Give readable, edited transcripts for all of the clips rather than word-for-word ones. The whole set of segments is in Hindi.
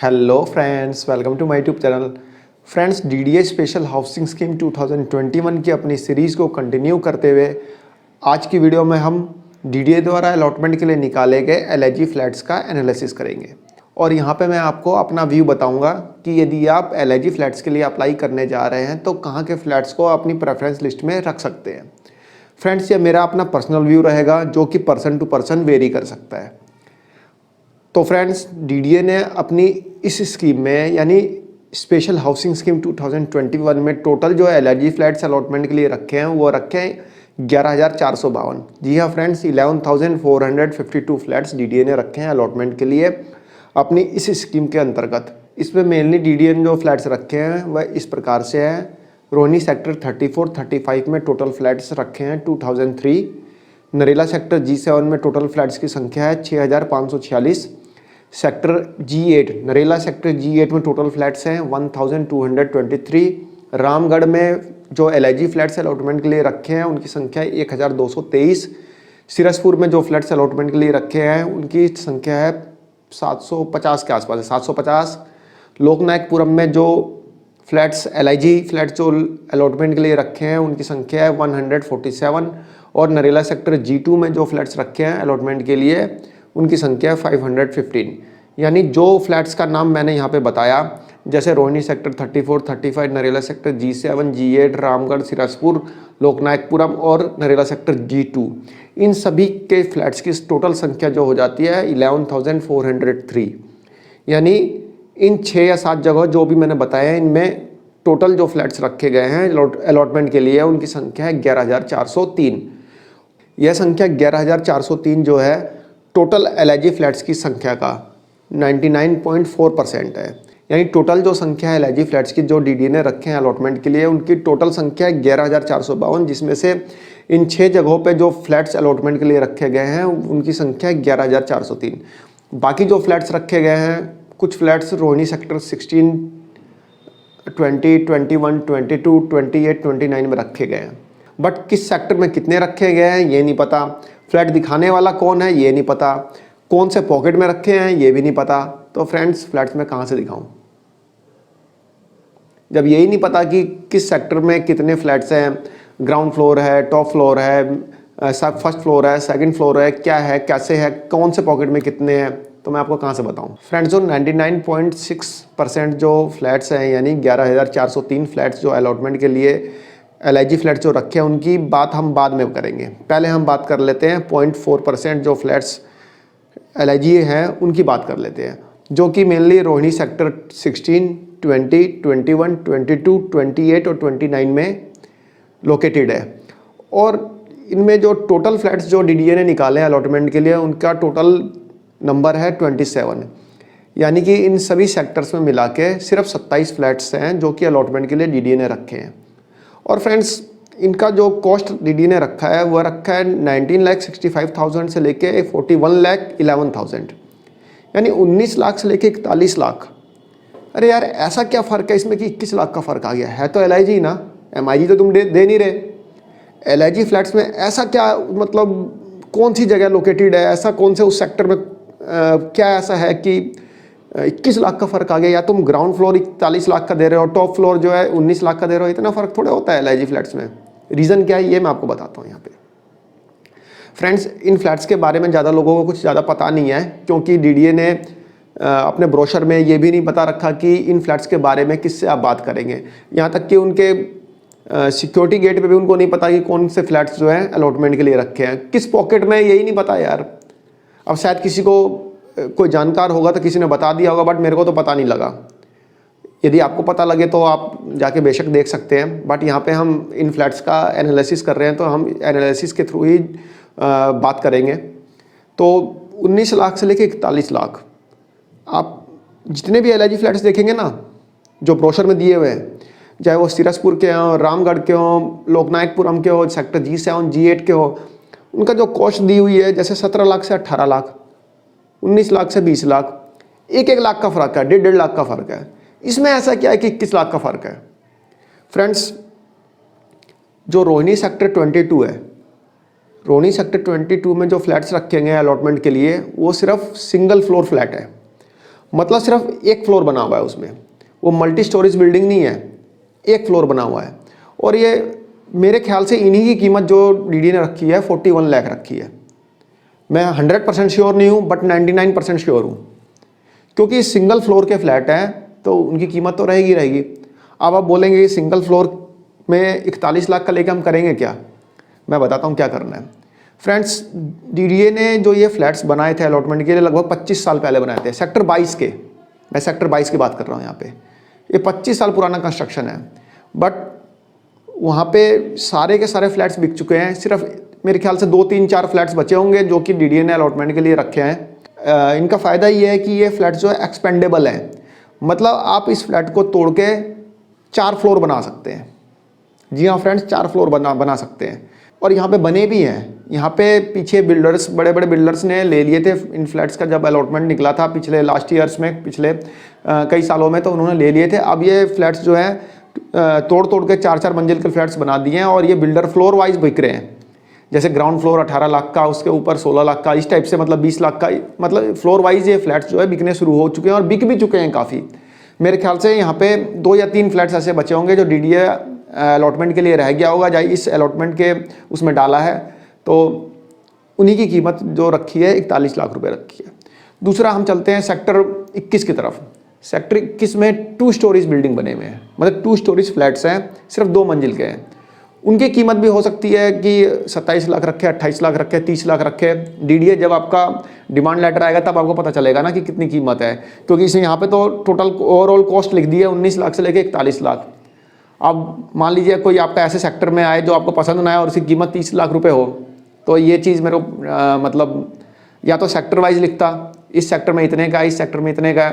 Hello friends, welcome to my YouTube channel. Friends, DDA special housing scheme 2021 की अपनी सीरीज़ को कंटिन्यू करते हुए आज की वीडियो में हम डीडीए द्वारा अलॉटमेंट के लिए निकाले गए एलआईजी फ्लैट्स का एनालिसिस करेंगे। और यहाँ पे मैं आपको अपना व्यू बताऊंगा कि यदि आप एलआईजी फ्लैट्स के लिए अप्लाई करने जा रहे हैं तो कहाँ के फ्लैट्स को अपनी प्रेफरेंस लिस्ट में रख सकते हैं। फ्रेंड्स, ये मेरा अपना पर्सनल व्यू रहेगा जो कि पर्सन टू पर्सन वेरी कर सकता है। तो फ्रेंड्स, डीडीए ने अपनी इस स्कीम में यानी स्पेशल हाउसिंग स्कीम 2021 में टोटल जो एलआईजी फ्लैट्स अलॉटमेंट के लिए रखे हैं वो रखे हैं 11,452। जी हाँ फ्रेंड्स, 11,452 फ्लैट्स डीडीए ने रखे हैं अलॉटमेंट के लिए अपनी इस स्कीम के अंतर्गत। इसमें मेनली डीडीए ने जो फ्लैट्स रखे हैं वह इस प्रकार से है। रोहिणी सेक्टर 34, 35 में टोटल फ्लैट्स रखे हैं 2003। नरेला सेक्टर G7 में टोटल फ्लैट्स की संख्या है 6,546। Sector G8 Narela sector G8 में टोटल फ्लैट्स हैं 1,223। रामगढ़ में जो एलआईजी फ्लैट्स अलॉटमेंट के लिए रखे हैं उनकी संख्या है 1,223। सिरसपुर में जो फ्लैट्स अलॉटमेंट के लिए रखे हैं उनकी संख्या है 750 के आसपास है, 750। लोकनायकपुरम में जो फ्लैट्स एलआईजी फ्लैट्स जो अलॉटमेंट के लिए रखे हैं उनकी संख्या है 147। और नरेला सेक्टर G2 में जो फ्लैट्स रखे हैं अलॉटमेंट के लिए उनकी संख्या है 515। यानी जो फ्लैट्स का नाम मैंने यहाँ पे बताया, जैसे Rohini sector 34, 35, Narela sector G7, G8, Ramgarh, Sirspur, Loknayakpuram और नरेला सेक्टर G2, इन सभी के फ्लैट्स की टोटल संख्या जो हो जाती है 11,403। यानी इन 6 या 7 जगह जो भी मैंने बताया है इनमें टोटल जो फ्लैट्स रखे गए हैं अलॉटमेंट के लिए उनकी संख्या है 11,403। यह संख्या 11,403 जो है टोटल एलआईजी फ्लैट्स की संख्या का 99.4% है। यानी टोटल जो संख्या है एलआईजी फ्लैट्स की जो डीडी ने रखे हैं अलॉटमेंट के लिए उनकी टोटल संख्या है 11,452, जिसमें से इन 6 जगहों पे जो फ्लैट्स अलॉटमेंट के लिए रखे गए हैं उनकी संख्या है 11,403। बाकी जो फ्लैट्स रखे गए हैं, कुछ फ्लैट्स रोहिणी सेक्टर 16, 20, 21, 22, 28, 29 में रखे गए हैं। बट किस सेक्टर में कितने रखे गए हैं ये नहीं पता। फ्लैट दिखाने वाला कौन है ये नहीं पता। कौन से पॉकेट में रखे हैं ये भी नहीं पता। तो फ्रेंड्स, फ्लैट्स में कहाँ से दिखाऊं जब यही नहीं पता कि किस सेक्टर में कितने फ्लैट्स हैं, ग्राउंड फ्लोर है, टॉप फ्लोर है, फर्स्ट फ्लोर है, सेकंड फ्लोर है, क्या है, कैसे है, कौन से पॉकेट में कितने हैं, तो मैं आपको कहाँ से बताऊं। फ्रेंड्स, जो 99.6% जो फ्लैट्स हैं यानी 11,403 फ्लैट्स जो अलॉटमेंट के लिए एलआईजी फ्लैट्स जो रखे हैं उनकी बात हम बाद में करेंगे। पहले हम बात कर लेते हैं 0.4% जो फ्लैट्स एलआईजी हैं उनकी बात कर लेते हैं, जो कि मेनली रोहिणी सेक्टर 16, 20, 21, 22, 28 और 29 में लोकेटेड है। और इनमें जो टोटल फ्लैट्स जो डीडीए ने निकाले हैं अलॉटमेंट के लिए उनका टोटल नंबर है 27। यानी कि इन सभी सेक्टर्स में मिला के सिर्फ 27 फ्लैट्स हैं जो कि अलॉटमेंट के लिए डीडीए ने रखे हैं। और फ्रेंड्स, इनका जो कॉस्ट डीडी ने रखा है वह रखा है 19,65,000 से लेके 41,11,000, यानी 19 लाख से लेके 41 लाख। अरे यार, ऐसा क्या फ़र्क है इसमें कि 21 लाख का फ़र्क आ गया है? तो एलआईजी ना, एमआईजी तो तुम दे नहीं रहे। एलआईजी फ्लैट्स में ऐसा क्या, मतलब कौन सी जगह लोकेटेड है, ऐसा कौन से उस सेक्टर में क्या ऐसा है कि 21 लाख का फ़र्क आ गया? या तुम ग्राउंड फ्लोर 41 लाख का दे रहे हो, टॉप फ्लोर जो है 19 लाख का दे रहे हो, इतना फ़र्क थोड़ा होता है एलआईजी फ्लैट्स में। रीज़न क्या है ये मैं आपको बताता हूँ यहाँ पे। फ्रेंड्स, इन फ्लैट्स के बारे में ज़्यादा लोगों को कुछ ज़्यादा पता नहीं है, क्योंकि डीडीए ने अपने ब्रोशर में ये भी नहीं बता रखा कि इन फ्लैट्स के बारे में किससे आप बात करेंगे। यहाँ तक कि उनके सिक्योरिटी गेट पे भी उनको नहीं पता कि कौन से फ्लैट्स जो हैं अलॉटमेंट के लिए रखे हैं, किस पॉकेट में, यही नहीं पता यार। अब शायद किसी को कोई जानकार होगा तो किसी ने बता दिया होगा, बट मेरे को तो पता नहीं लगा। यदि आपको पता लगे तो आप जाके बेशक देख सकते हैं, बट यहाँ पे हम इन फ्लैट्स का एनालिसिस कर रहे हैं तो हम एनालिसिस के थ्रू ही बात करेंगे। तो 19 लाख से लेके 41 लाख, आप जितने भी एलआईजी फ्लैट्स देखेंगे ना जो ब्रोशर में दिए हुए हैं, चाहे वो सिरसपुर के हों, रामगढ़ के हों, लोकनायकपुरम के हो, सेक्टर G7, G8 के हो, उनका जो कॉस्ट दी हुई है जैसे 17 लाख से 18 लाख, 19 लाख से 20 लाख, 1-1 लाख का फ़र्क है, 1.5 लाख का फ़र्क है। इसमें ऐसा क्या है कि 21 लाख का फ़र्क है? फ्रेंड्स, जो रोहिणी सेक्टर 22 है, रोहिणी सेक्टर 22 में जो फ्लैट्स रखे गए हैं अलॉटमेंट के लिए वो सिर्फ सिंगल फ्लोर फ्लैट है। मतलब सिर्फ एक फ्लोर बना हुआ है उसमें, वो मल्टी स्टोरेज बिल्डिंग नहीं है, एक फ्लोर बना हुआ है। और ये मेरे ख्याल से इन्हीं की कीमत जो डीडीए ने रखी है 41 लाख रखी है। मैं 100% श्योर नहीं हूँ बट 99% श्योर हूँ, क्योंकि सिंगल फ्लोर के फ्लैट हैं तो उनकी कीमत तो रहेगी रहेगी। अब आप बोलेंगे सिंगल फ्लोर में 41 लाख का लेके हम करेंगे क्या? मैं बताता हूँ क्या करना है। फ्रेंड्स, डीडीए ने जो ये फ्लैट्स बनाए थे अलॉटमेंट के लिए लगभग 25 साल पहले बनाए थे, सेक्टर 22 के, मैं सेक्टर 22 की बात कर रहा हूँ यहाँ पे। ये 25 साल पुराना कंस्ट्रक्शन है, बट वहाँ पे सारे के सारे फ्लैट्स बिक चुके हैं। सिर्फ मेरे ख्याल से 2-3-4 फ्लैट्स बचे होंगे जो कि डीडीए ने अलॉटमेंट के लिए रखे हैं। इनका फ़ायदा ये है कि ये फ्लैट्स जो है एक्सपेंडेबल हैं, मतलब आप इस फ्लैट को तोड़ के 4 फ्लोर बना सकते हैं। जी हाँ फ्रेंड्स, 4 फ्लोर बना सकते हैं। और यहाँ पे बने भी हैं। यहाँ पे पीछे बिल्डर्स, बड़े बड़े बिल्डर्स ने ले लिए थे इन फ्लैट्स का जब अलॉटमेंट निकला था पिछले लास्ट ईयर्स में, पिछले कई सालों में, तो उन्होंने ले लिए थे। अब ये फ्लैट्स जो हैं तोड़ तोड़ के 4-4 मंजिल के फ्लैट्स बना दिए हैं और ये बिल्डर फ्लोर वाइज बिक रहे हैं। जैसे ग्राउंड फ्लोर 18 लाख का, उसके ऊपर 16 लाख का, इस टाइप से, मतलब 20 लाख का, मतलब फ्लोर वाइज ये फ्लैट्स जो है बिकने शुरू हो चुके हैं और बिक भी चुके हैं काफ़ी। मेरे ख्याल से यहाँ पे 2 या 3 फ्लैट्स ऐसे बचे होंगे जो डीडीए अलॉटमेंट के लिए रह गया होगा, या इस अलॉटमेंट के उसमें डाला है, तो उन्हीं की कीमत जो रखी है 41 लाख रुपए रखी है। दूसरा हम चलते हैं सेक्टर 21 की तरफ। सेक्टर 21 में 2 स्टोरीज बिल्डिंग बने हुए हैं, मतलब 2 स्टोरीज फ्लैट्स हैं, सिर्फ 2 मंजिल के हैं। उनकी कीमत भी हो सकती है कि 27 लाख रखे, 28 लाख रखे, 30 लाख रखे। डीडीए जब आपका डिमांड लेटर आएगा तब आपको पता चलेगा ना कि कितनी कीमत है, क्योंकि इसमें यहाँ पे तो टोटल ओवरऑल कॉस्ट लिख दी है 19 लाख से लेके 41 लाख। अब मान लीजिए कोई आपका ऐसे सेक्टर में आए जो आपको पसंद ना आए और उसकी कीमत 30 लाख रुपए हो, तो ये चीज़ मेरे को मतलब या तो सेक्टर वाइज लिखता, इस सेक्टर में इतने का, इस सेक्टर में इतने का।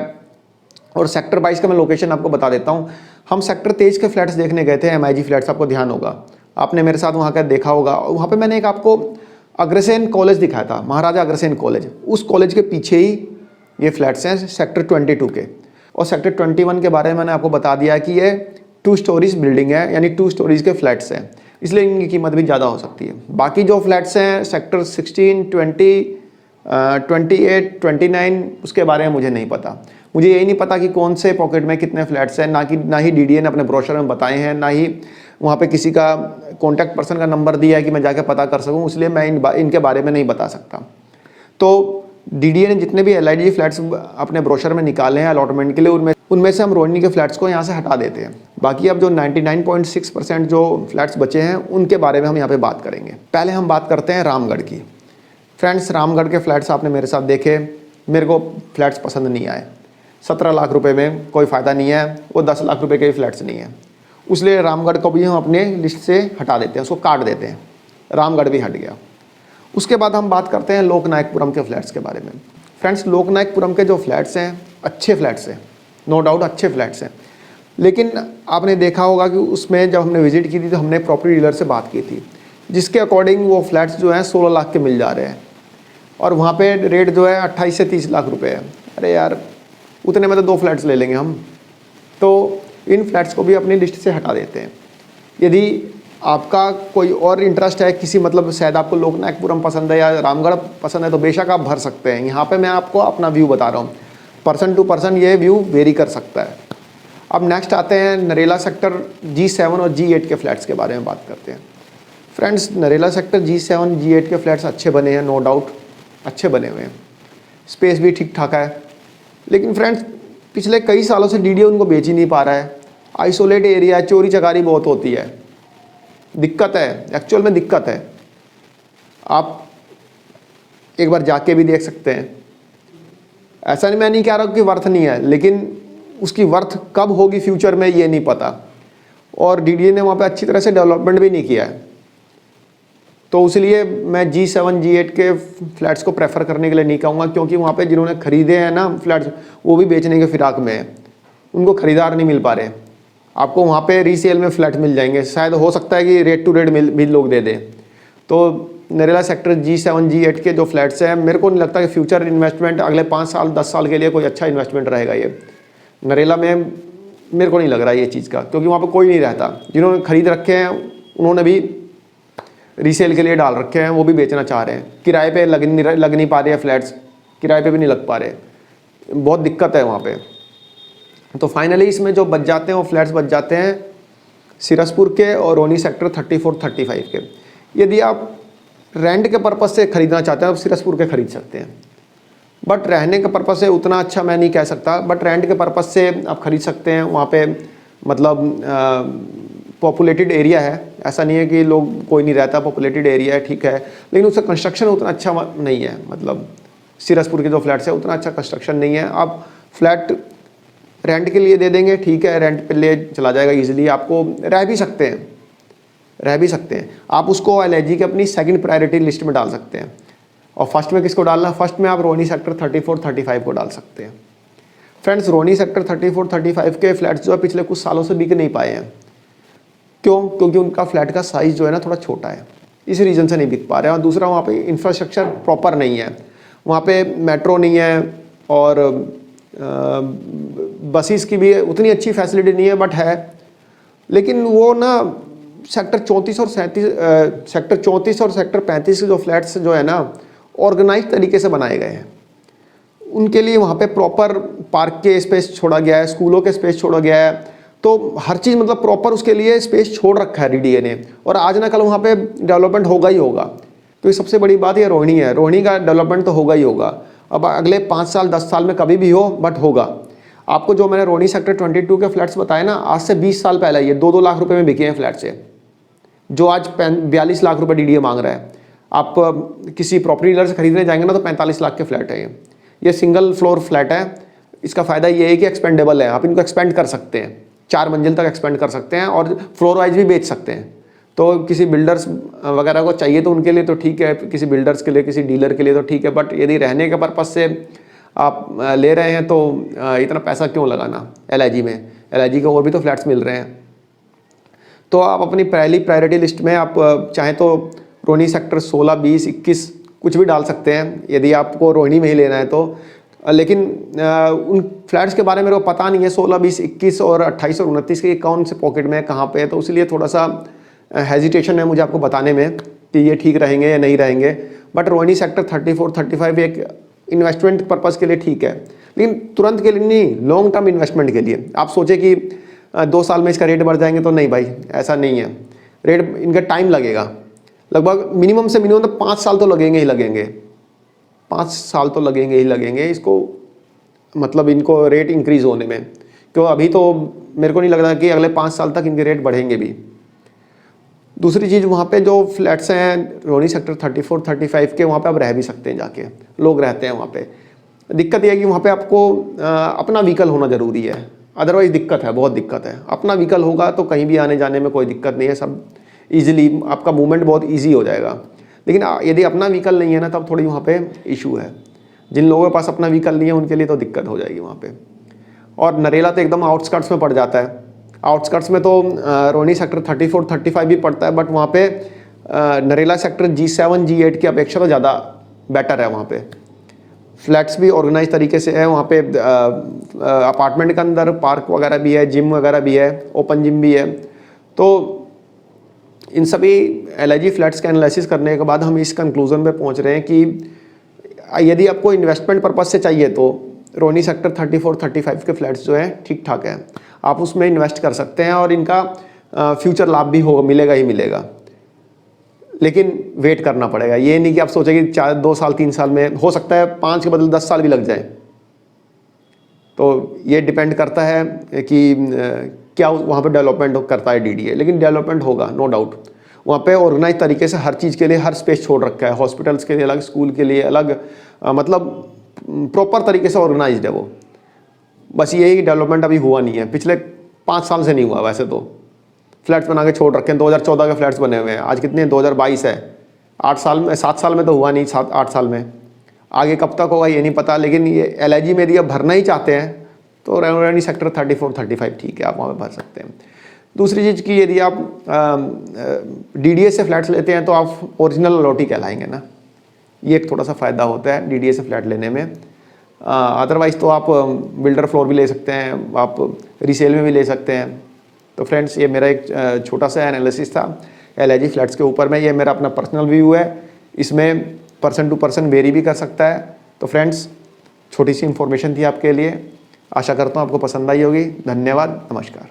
और सेक्टर 22 का मैं लोकेशन आपको बता देता हूँ। हम सेक्टर 23 के फ्लैट्स देखने गए थे, एमआईजी फ्लैट्स, आपको ध्यान होगा, आपने मेरे साथ वहाँ का देखा होगा। वहाँ पे मैंने एक आपको अग्रसेन कॉलेज दिखाया था, महाराजा अग्रसेन कॉलेज। उस कॉलेज के पीछे ही ये फ्लैट्स हैं सेक्टर 22 के। और सेक्टर 21 के बारे में मैंने आपको बता दिया कि ये 2 स्टोरीज बिल्डिंग है, यानी 2 स्टोरीज के फ्लैट्स हैं, इसलिए इनकी कीमत भी ज़्यादा हो सकती है। बाकी जो फ्लैट्स हैं सेक्टर 16, 20, 28, 29, उसके बारे में मुझे नहीं पता। मुझे यही नहीं पता कि कौन से पॉकेट में कितने फ्लैट्स हैं, ना ही डीडीए ने अपने ब्रोशर में बताए हैं, ना ही वहाँ पे किसी का कॉन्टैक्ट पर्सन का नंबर दिया है कि मैं जाके पता कर सकूँ, इसलिए मैं इनके बारे में नहीं बता सकता। तो डीडीए ने जितने भी एलआईडी फ्लैट्स अपने ब्रोशर में निकाले हैं अलॉटमेंट के लिए, उनमें से हम रोहिणी के फ्लैट्स को यहाँ से हटा देते हैं। बाकी अब जो 99.6% जो फ्लैट्स बचे हैं उनके बारे में हम यहाँ पे बात करेंगे। पहले हम बात करते हैं रामगढ़ की। फ्रेंड्स, रामगढ़ के फ्लैट्स आपने मेरे साथ देखे, मेरे को फ्लैट्स पसंद नहीं आए। 17 लाख रुपए में कोई फ़ायदा नहीं है, वो 10 लाख रुपए के भी फ्लैट्स नहीं है, इसलिए रामगढ़ को भी हम अपने लिस्ट से हटा देते हैं, उसको काट देते हैं। रामगढ़ भी हट गया। उसके बाद हम बात करते हैं लोकनायकपुरम के फ्लैट्स के बारे में। फ्रेंड्स, लोकनायकपुरम के जो फ्लैट्स हैं अच्छे फ्लैट्स हैं, नो डाउट अच्छे फ्लैट्स हैं, लेकिन आपने देखा होगा कि उसमें जब हमने विजिट की थी तो हमने प्रॉपर्टी डीलर से बात की थी, जिसके अकॉर्डिंग वो फ्लैट्स जो हैं 16 लाख के मिल जा रहे हैं, और वहाँ पे रेट जो है 28 से 30 लाख रुपए है। अरे यार, उतने में तो 2 फ्लैट्स ले लेंगे हम। तो इन फ्लैट्स को भी अपनी लिस्ट से हटा देते हैं। यदि आपका कोई और इंटरेस्ट है किसी, मतलब शायद आपको लोकनायकपुरम पसंद है या रामगढ़ पसंद है, तो बेशक आप भर सकते हैं। यहाँ पे मैं आपको अपना व्यू बता रहा हूँ, पर्सन टू पर्सन ये व्यू वेरी कर सकता है। अब नेक्स्ट आते हैं नरेला सेक्टर G7 और G8 के फ्लैट्स के बारे में बात करते हैं। Friends, Narela sector G7, G8 के फ्लैट्स अच्छे बने हैं, नो डाउट अच्छे बने हुए हैं, स्पेस भी ठीक ठाक है, लेकिन फ्रेंड्स पिछले कई सालों से डीडीए उनको बेच ही नहीं पा रहा है। आइसोलेट एरिया है, चोरी चकारी बहुत होती है, दिक्कत है, एक्चुअल में दिक्कत है। आप एक बार जाके भी देख सकते हैं। ऐसा नहीं, मैं नहीं कह रहा हूँ कि वर्थ नहीं है, लेकिन उसकी वर्थ कब होगी फ्यूचर में ये नहीं पता। और डीडीए ने वहाँ पे अच्छी तरह से डेवलपमेंट भी नहीं किया है, तो इसलिए मैं G7, G8 के फ्लैट्स को प्रेफर करने के लिए नहीं कहूँगा, क्योंकि वहाँ पे जिन्होंने खरीदे हैं ना फ्लैट्स, वो भी बेचने के फिराक में है, उनको खरीदार नहीं मिल पा रहे। आपको वहाँ पे रीसेल में फ्लैट मिल जाएंगे, शायद हो सकता है कि रेट टू रेट भी लोग दे दें। तो नरेला सेक्टर G7, G8 के जो फ्लैट्स हैं, मेरे को नहीं लगता कि फ्यूचर इन्वेस्टमेंट अगले 5 साल 10 साल के लिए कोई अच्छा इन्वेस्टमेंट रहेगा ये नरेला में। मेरे को नहीं लग रहा ये चीज़ का, क्योंकि वहाँ पर कोई नहीं रहता। जिन्होंने खरीद रखे हैं उन्होंने भी रीसेल के लिए डाल रखे हैं, वो भी बेचना चाह रहे हैं। किराए पे लग नहीं पा रहे हैं फ्लैट्स, किराए पे भी नहीं लग पा रहे। बहुत दिक्कत है वहाँ पे। तो फाइनली इसमें जो बच जाते हैं वो फ्लैट्स बच जाते हैं सिरसपुर के और रोनी सेक्टर 34 35 के। यदि आप रेंट के पर्पज़ से ख़रीदना चाहते हैं तो सिरसपुर के खरीद सकते हैं, बट रहने के पर्पज़ से उतना अच्छा मैं नहीं कह सकता, बट रेंट के पर्पज़ से आप ख़रीद सकते हैं। वहाँ पे मतलब पॉपुलेटेड एरिया है, ऐसा नहीं है कि लोग कोई नहीं रहता, पॉपुलेटेड एरिया है, ठीक है, लेकिन उसका कंस्ट्रक्शन उतना अच्छा नहीं है। मतलब सिरसपुर के जो फ्लैट्स है उतना अच्छा कंस्ट्रक्शन नहीं है। आप फ्लैट रेंट के लिए दे देंगे, ठीक है, रेंट पे ले चला जाएगा इजीली, आपको रह भी सकते हैं, रह भी सकते हैं। आप उसको एलआईजी की अपनी सेकंड प्रायोरिटी लिस्ट में डाल सकते हैं। और फर्स्ट में किसको डालना, फर्स्ट में आप रोनी सेक्टर 34 35 को डाल सकते हैं। फ्रेंड्स, रोनी सेक्टर 34 35 के फ्लैट्स जो है पिछले कुछ सालों से बिक नहीं पाए हैं। क्यों? क्योंकि उनका फ्लैट का साइज़ जो है ना थोड़ा छोटा है, इस रीज़न से नहीं बिक पा रहे हैं। और दूसरा, वहाँ पे इंफ्रास्ट्रक्चर प्रॉपर नहीं है, वहाँ पे मेट्रो नहीं है और बसेस की भी उतनी अच्छी फैसिलिटी नहीं है, बट है, लेकिन वो ना सेक्टर 34 और 35 के जो फ्लैट्स जो है ना ऑर्गेनाइज तरीके से बनाए गए हैं। उनके लिए वहाँ पे प्रॉपर पार्क के स्पेस छोड़ा गया है, स्कूलों के स्पेस छोड़ा गया है, तो हर चीज़ मतलब प्रॉपर उसके लिए स्पेस छोड़ रखा है डीडीए ने। और आज ना कल वहाँ पे डेवलपमेंट होगा ही होगा, क्योंकि सबसे बड़ी बात ये रोहिणी है, रोहिणी का डेवलपमेंट तो होगा ही होगा। अब अगले 5 साल 10 साल में कभी भी हो, बट होगा। आपको जो मैंने रोहिणी सेक्टर 22 के फ्लैट्स बताए ना, आज से 20 साल पहले ये 2-2 लाख रुपए में बिके हैं फ्लैट से, जो आज 42 लाख रुपए डीडीए मांग रहा है। आप किसी प्रॉपर्टी डीलर से खरीदने जाएंगे ना तो 45 लाख के फ्लैट है ये सिंगल फ्लोर फ्लैट है। इसका फ़ायदा ये है कि एक्सपेंडेबल है, आप इनको एक्सपेंड कर सकते हैं, 4 मंजिल तक एक्सपेंड कर सकते हैं और फ्लोर वाइज भी बेच सकते हैं। तो किसी बिल्डर्स वगैरह को चाहिए तो उनके लिए तो ठीक है, किसी बिल्डर्स के लिए, किसी डीलर के लिए तो ठीक है, बट यदि रहने के पर्पज़ से आप ले रहे हैं तो इतना पैसा क्यों लगाना एलआईजी में? एलआईजी को और भी तो फ्लैट्स मिल रहे हैं। तो आप अपनी पहली प्रायोरिटी लिस्ट में आप चाहें तो रोहिणी सेक्टर 16 20 21 कुछ भी डाल सकते हैं, यदि आपको रोहिणी में ही लेना है तो। लेकिन उन फ्लैट्स के बारे में मेरे को पता नहीं है 16 20 21 और 28 और 29 के कौन से पॉकेट में कहाँ पे है, तो इसलिए थोड़ा सा हेजिटेशन है मुझे आपको बताने में कि ये ठीक रहेंगे या नहीं रहेंगे। बट रोहिणी सेक्टर 34 35 एक इन्वेस्टमेंट पर्पज़ के लिए ठीक है, लेकिन तुरंत के लिए नहीं, लॉन्ग टर्म इन्वेस्टमेंट के लिए। आप सोचे कि 2 साल में इसका रेट बढ़ जाएंगे, तो नहीं भाई, ऐसा नहीं है। रेट इनका टाइम लगेगा, लगभग मिनिमम से मिनिमम तो 5 साल तो लगेंगे ही लगेंगे, 5 साल तो लगेंगे ही लगेंगे इसको, मतलब इनको रेट इंक्रीज़ होने में। क्यों? अभी तो मेरे को नहीं लग रहा कि अगले 5 साल तक इनके रेट बढ़ेंगे भी। दूसरी चीज़, वहाँ पे जो फ्लैट्स हैं रोहिणी सेक्टर 34 35 के, वहाँ पे आप रह भी सकते हैं, जाके लोग रहते हैं वहाँ पे। दिक्कत यह है कि वहाँ पे आपको अपना व्हीकल होना ज़रूरी है, अदरवाइज़ दिक्कत है, बहुत दिक्कत है। अपना व्हीकल होगा तो कहीं भी आने जाने में कोई दिक्कत नहीं है, सब ईजिली आपका मूवमेंट बहुत ईजी हो जाएगा। लेकिन यदि अपना व्हीकल नहीं है ना, तब थोड़ी वहाँ पे इशू है। जिन लोगों के पास अपना व्हीकल नहीं है उनके लिए तो दिक्कत हो जाएगी वहाँ पे। और नरेला तो एकदम आउटस्कर्ट्स में पड़ जाता है। आउटस्कर्ट्स में तो रोहिणी सेक्टर 34 35 भी पड़ता है, बट वहाँ पे नरेला सेक्टर G7 G8 की अपेक्षा तो ज़्यादा बेटर है। वहाँ पे फ्लैट्स भी ऑर्गेनाइज तरीके से है, वहाँ पे अपार्टमेंट के अंदर पार्क वगैरह भी है, जिम वगैरह भी है, ओपन जिम भी है। तो इन सभी एलआईजी फ्लैट्स का एनालिसिस करने के बाद हम इस कंक्लूजन पे पहुँच रहे हैं कि यदि आपको इन्वेस्टमेंट पर्पज़ से चाहिए तो रोहिणी सेक्टर 34 35 के फ्लैट्स जो हैं ठीक ठाक है, आप उसमें इन्वेस्ट कर सकते हैं और इनका फ्यूचर लाभ भी हो मिलेगा ही मिलेगा। लेकिन वेट करना पड़ेगा, ये नहीं कि आप सोचें कि 2 साल 3 साल में, हो सकता है 5 के बदले 10 साल भी लग जाए। तो ये डिपेंड करता है कि क्या वहाँ पे डेवलपमेंट करता है डीडीए, लेकिन डेवलपमेंट होगा नो डाउट। वहाँ पे ऑर्गेनाइज तरीके से हर चीज़ के लिए हर स्पेस छोड़ रखा है, हॉस्पिटल्स के लिए अलग, स्कूल के लिए अलग, मतलब प्रॉपर तरीके से ऑर्गेनाइज्ड है वो। बस यही डेवलपमेंट अभी हुआ नहीं है, पिछले 5 साल से नहीं हुआ। वैसे तो फ्लैट्स बना के छोड़ रखे हैं, 2014 के फ्लैट्स बने हुए हैं, आज कितने 2022 है, 8 साल में 7 साल में तो हुआ नहीं, 7-8 साल में। आगे कब तक होगा ये नहीं पता, लेकिन ये एलआईजी में यदि आप भरना ही चाहते हैं तो रोहिणी सेक्टर 34 35 ठीक है, आप वहाँ पे भर सकते हैं। दूसरी चीज़ की, यदि आप डीडीए से फ्लैट्स लेते हैं तो आप ओरिजिनल अलॉटी कहलाएंगे ना, ये एक थोड़ा सा फ़ायदा होता है डीडीए से फ्लैट लेने में। अदरवाइज़ तो आप बिल्डर फ्लोर भी ले सकते हैं, आप रीसेल में भी ले सकते हैं। तो फ्रेंड्स, ये मेरा एक छोटा सा एनालिसिस था एलआईजी फ्लैट्स के ऊपर में। ये मेरा अपना पर्सनल व्यू है, इसमें पर्सन टू पर्सन वेरी भी कर सकता है। तो फ्रेंड्स, छोटी सी इन्फॉर्मेशन थी आपके लिए। आशा करता हूँ आपको पसंद आई होगी। धन्यवाद, नमस्कार।